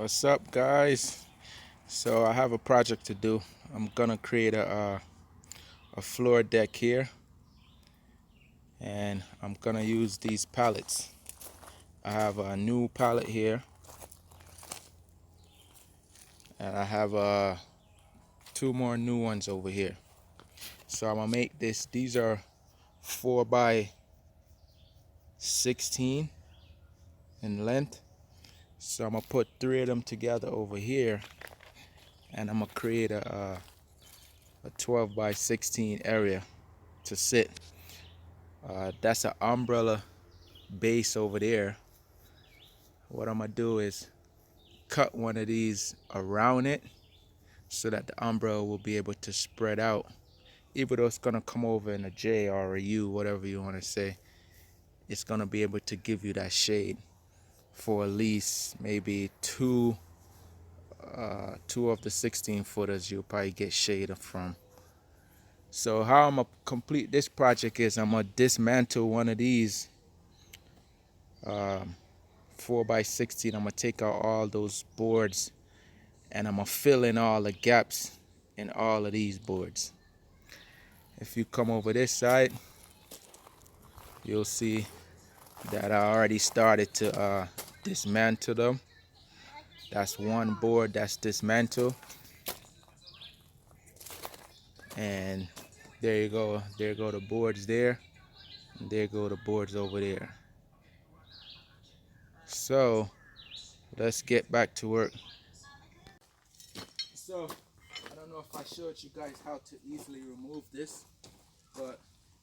What's up, guys? So I have a project to do. I'm gonna create a floor deck here, and I'm gonna use these pallets. I have a new pallet here, and I have two more new ones over here. So I'm gonna make this. These are 4 by 16 in length. So I'm gonna put 3 of them together over here, and I'm gonna create a 12 by 16 area to sit. That's an umbrella base over there. What I'm gonna do is cut one of these around it so that the umbrella will be able to spread out. Even though it's gonna come over in a J or a U, whatever you want to say, it's gonna be able to give you that shade for at least maybe two of the 16 footers you'll probably get shade from. So how I'm gonna complete this project is I'm gonna dismantle one of these 4 by 16. I'm gonna take out all those boards, and I'm gonna fill in all the gaps in all of these boards. If you come over this side, you'll see that I already started to dismantle them. That's one board that's dismantled, and there you go. There go the boards there, and there go the boards over there. So let's get back to work. So I don't know if I showed you guys how to easily remove this, but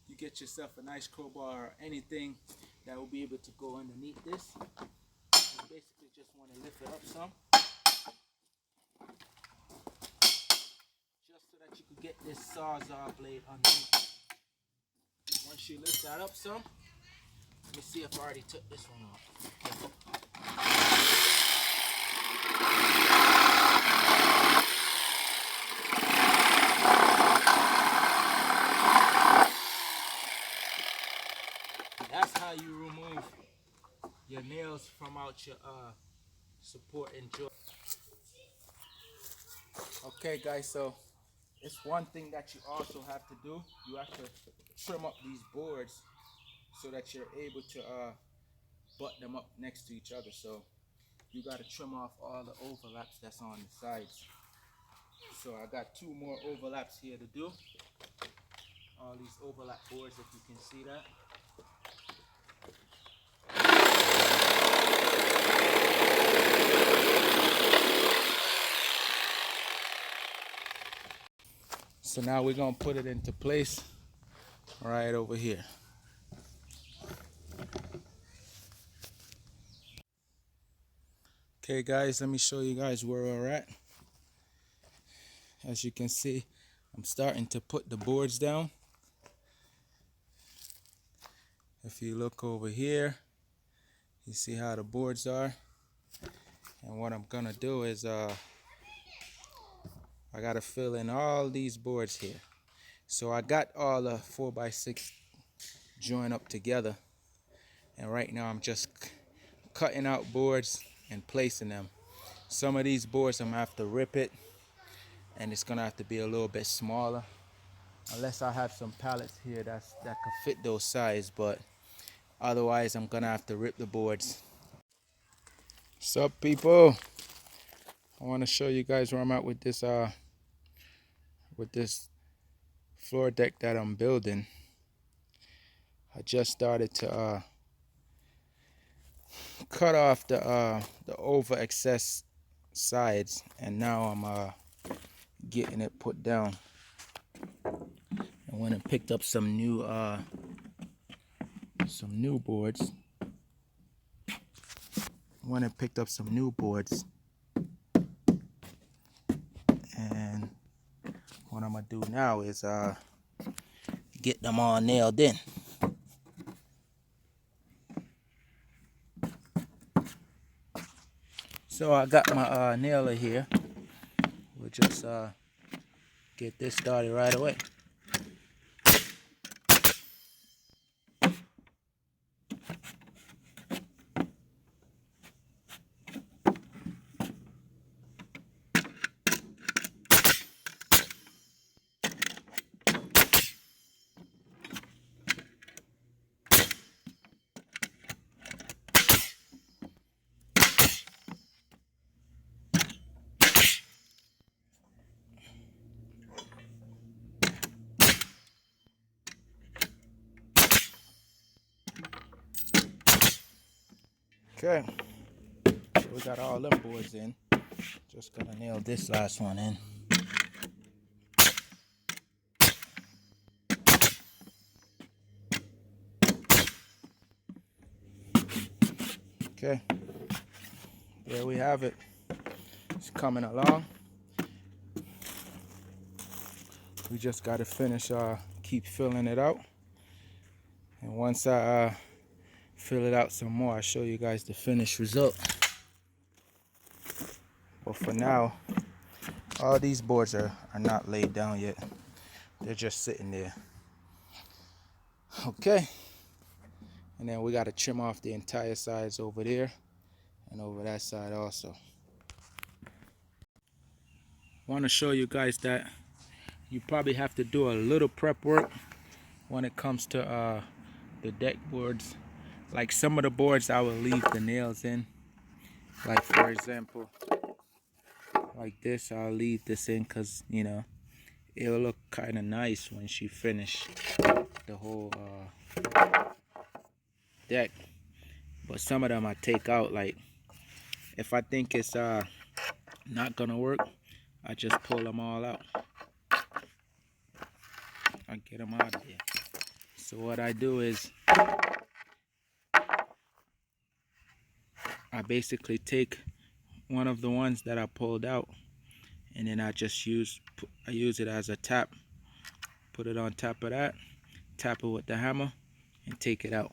you get yourself a nice crowbar or anything that will be able to go underneath this. You basically just want to lift it up some, just so that you could get this sawzall blade underneath. Once you lift that up some, let me see if I already took this one off. That's how you remove your nails from out your support and joint. Okay, guys, so it's one thing that you also have to do. You have to trim up these boards so that you're able to butt them up next to each other. So you got to trim off all the overlaps that's on the sides. So I got 2 more overlaps here to do. All these overlap boards, if you can see that. So now we're gonna put it into place right over here. Okay, guys, let me show you guys where we're at. As you can see, I'm starting to put the boards down. If you look over here, you see how the boards are. And what I'm gonna do is I gotta fill in all these boards here. So I got all the 4 by 6 joined up together, and right now I'm just cutting out boards and placing them. Some of these boards I'm gonna have to rip it, and it's gonna have to be a little bit smaller, unless I have some pallets here that can fit those size, but otherwise I'm gonna have to rip the boards. What's up, people? I want to show you guys where I'm at with this floor deck that I'm building. I just started to cut off the over excess sides, and now I'm getting it put down. I went and picked up some new boards. And what I'm gonna do now is get them all nailed in. So I got my nailer here. We'll just get this started right away. Okay, so we got all them boards in. Just gotta nail this last one in. Okay, there we have it. It's coming along. We just gotta finish, keep filling it out. And once I fill it out some more, I'll show you guys the finished result. But for now, all these boards are not laid down yet. They're just sitting there. Okay. And then we got to trim off the entire sides over there and over that side also. Want to show you guys that you probably have to do a little prep work when it comes to the deck boards. Like some of the boards I will leave the nails in. Like for example, like this, I'll leave this in because, you know, it'll look kind of nice when she finish the whole deck. But some of them I take out. Like if I think it's not gonna work, I just pull them all out. I get them out of there. So what I do is I basically take one of the ones that I pulled out, and then I just use it as a tap. Put it on top of that, tap it with the hammer, and take it out.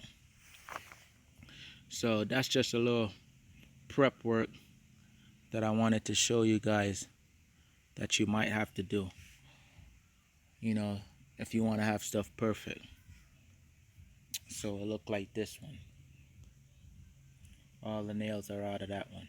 So that's just a little prep work that I wanted to show you guys that you might have to do, you know, if you want to have stuff perfect. So it look like this one. All the nails are out of that one.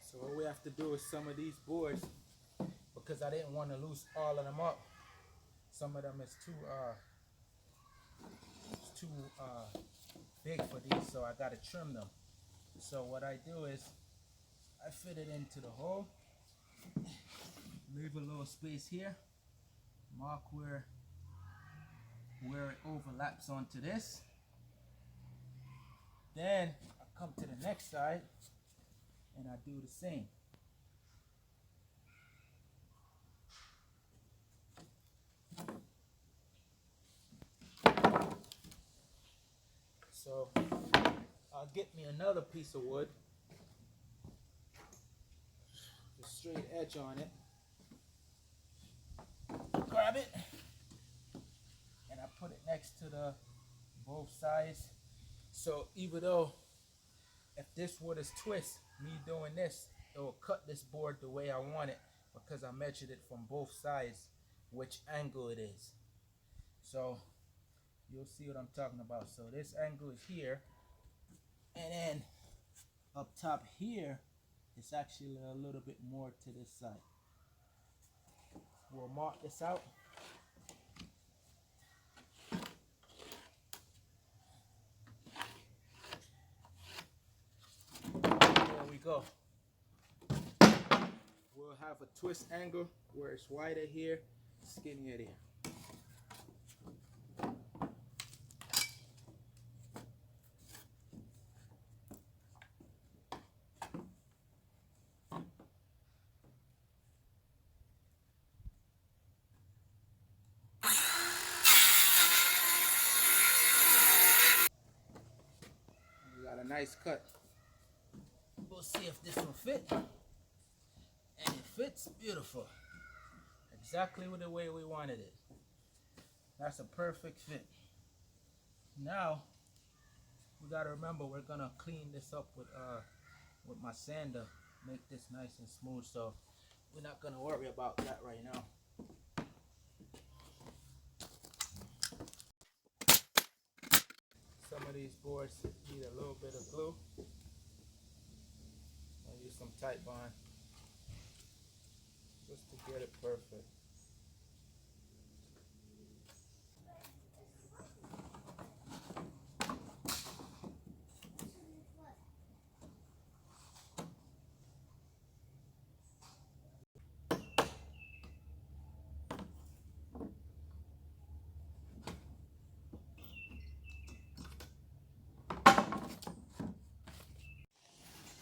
So what we have to do is some of these boards, because I didn't want to loose all of them up. Some of them is too big for these, so I gotta trim them. So what I do is I fit it into the hole, leave a little space here, mark where it overlaps onto this. Then I come to the next side and I do the same. So I'll get me another piece of wood, a straight edge on it, grab it, and I put it next to the both sides. So even though if this wood is twist, me doing this, it will cut this board the way I want it because I measured it from both sides, which angle it is. So you'll see what I'm talking about. So this angle is here, and then up top here, it's actually a little bit more to this side. We'll mark this out. There we go. We'll have a twist angle where it's wider here, skinnier there. We got a nice cut. We'll see if this will fit. And it fits beautiful. Exactly the way we wanted it. That's a perfect fit. Now we gotta remember we're gonna clean this up with my sander, make this nice and smooth. So we're not gonna worry about that right now. Some of these boards need a little bit of glue. I'll use some Tite Bond just to get it perfect.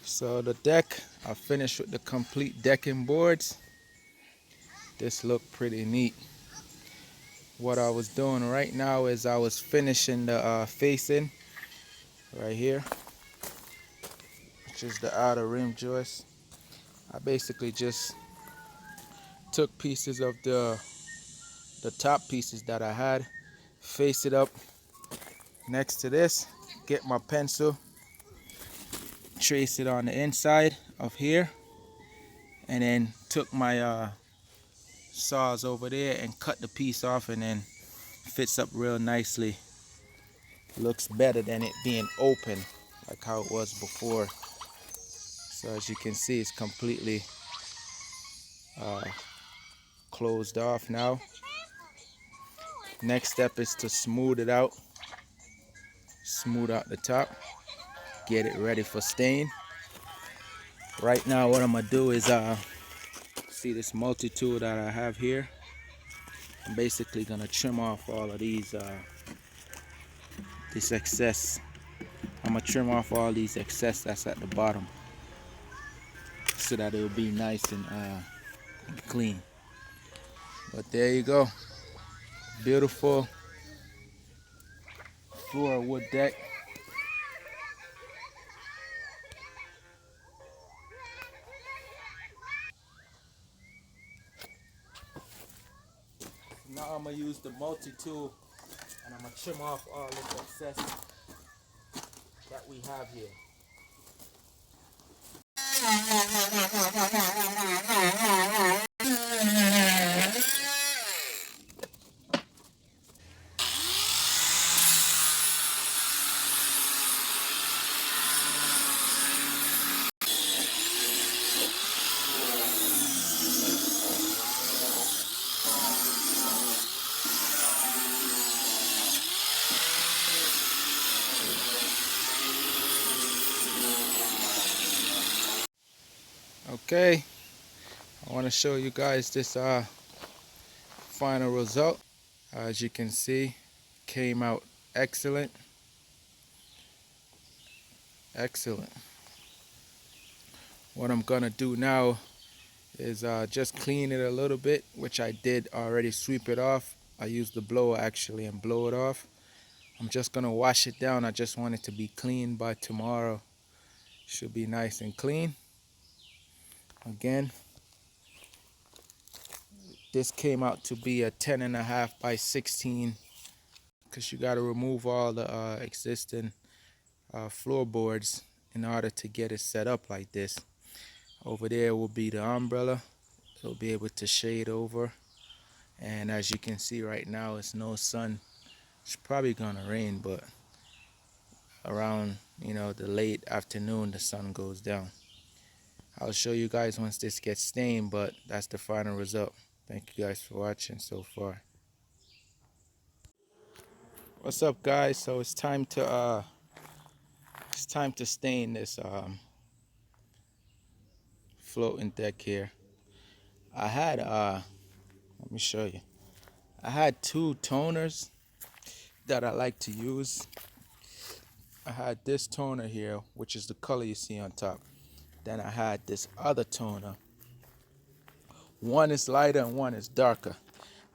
So the deck, I finished with the complete decking boards. This looked pretty neat. What I was doing right now is I was finishing the facing right here, which is the outer rim joist. I basically just took pieces of the top pieces that I had, face it up next to this, get my pencil, trace it on the inside of here, and then took my saws over there and cut the piece off, and then fits up real nicely. Looks better than it being open like how it was before. So as you can see, it's completely uh, closed off now. Next step is to smooth it out, smooth out the top, get it ready for stain. Right now what I'm gonna do is see this multi-tool that I have here. I'm basically gonna trim off all of these this excess. I'm gonna trim off all these excess that's at the bottom so that it'll be nice and clean. But there you go, beautiful floor wood deck. Now I'm gonna use the multi-tool and I'm gonna trim off all this excess that we have here. Okay, I want to show you guys this final result. As you can see, came out excellent. Excellent. What I'm gonna do now is just clean it a little bit, which I did already sweep it off. I used the blower actually and blow it off. I'm just gonna wash it down. I just want it to be clean by tomorrow. Should be nice and clean. Again, this came out to be a 10.5 by 16 because you got to remove all the existing floorboards in order to get it set up like this. Over there will be the umbrella. It'll be able to shade over. And as you can see right now, it's no sun. It's probably gonna rain, but around the late afternoon the sun goes down. I'll show you guys once this gets stained, but that's the final result. Thank you guys for watching so far. What's up, guys? So it's time to stain this floating deck here. I had let me show you. I had two toners that I like to use. I had this toner here, which is the color you see on top. Then I had this other toner. One is lighter and one is darker.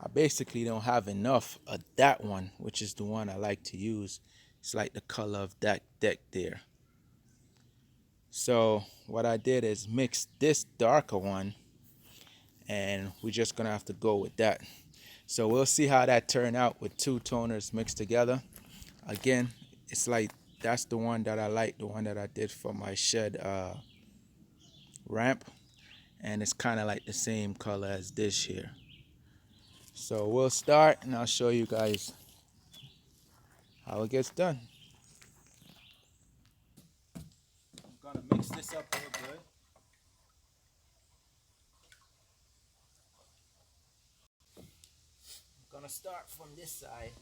I basically don't have enough of that one, which is the one I like to use. It's like the color of that deck there. So what I did is mix this darker one, and we're just gonna have to go with that. So we'll see how that turned out with two toners mixed together. Again, it's like that's the one that I like, the one that I did for my shed ramp, and it's kind of like the same color as this here. So we'll start and I'll show you guys how it gets done. I'm gonna mix this up real good. gonna start from this side,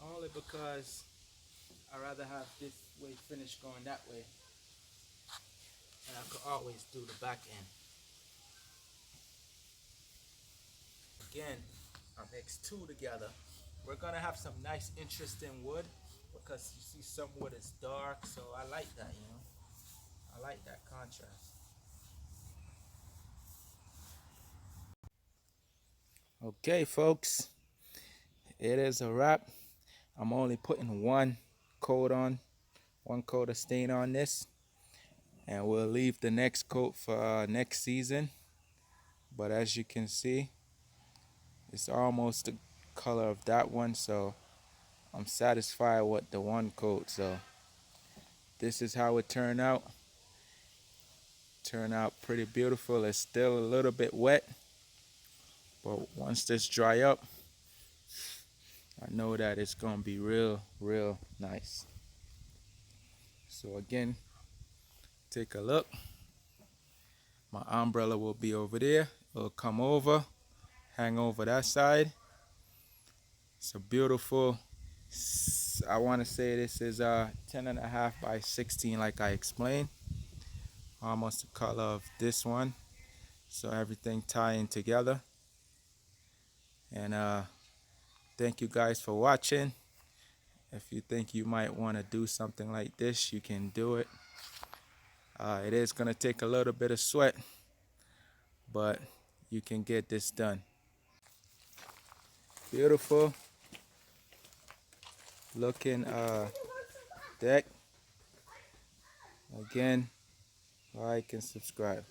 only because I rather have this way finished going that way, and I could always do the back end. Again, I mixed two together. We're gonna have some nice interesting wood, because you see some wood is dark, so I like that, you know. I like that contrast. Okay, folks, it is a wrap. I'm only putting one coat on, one coat of stain on this, and we'll leave the next coat for next season. But as you can see, it's almost the color of that one, so I'm satisfied with the one coat. So this is how it turned out. Turned out pretty beautiful. It's still a little bit wet, but once this dry up, I know that it's gonna be real nice. So again, take a look. My umbrella will be over there. It'll come over, hang over that side. It's a beautiful, I want to say this is 10.5 by 16, like I explained. Almost the color of this one. So everything tying together. And thank you guys for watching. If you think you might want to do something like this, you can do it. It is going to take a little bit of sweat, but you can get this done. Beautiful looking deck. Again, like and subscribe.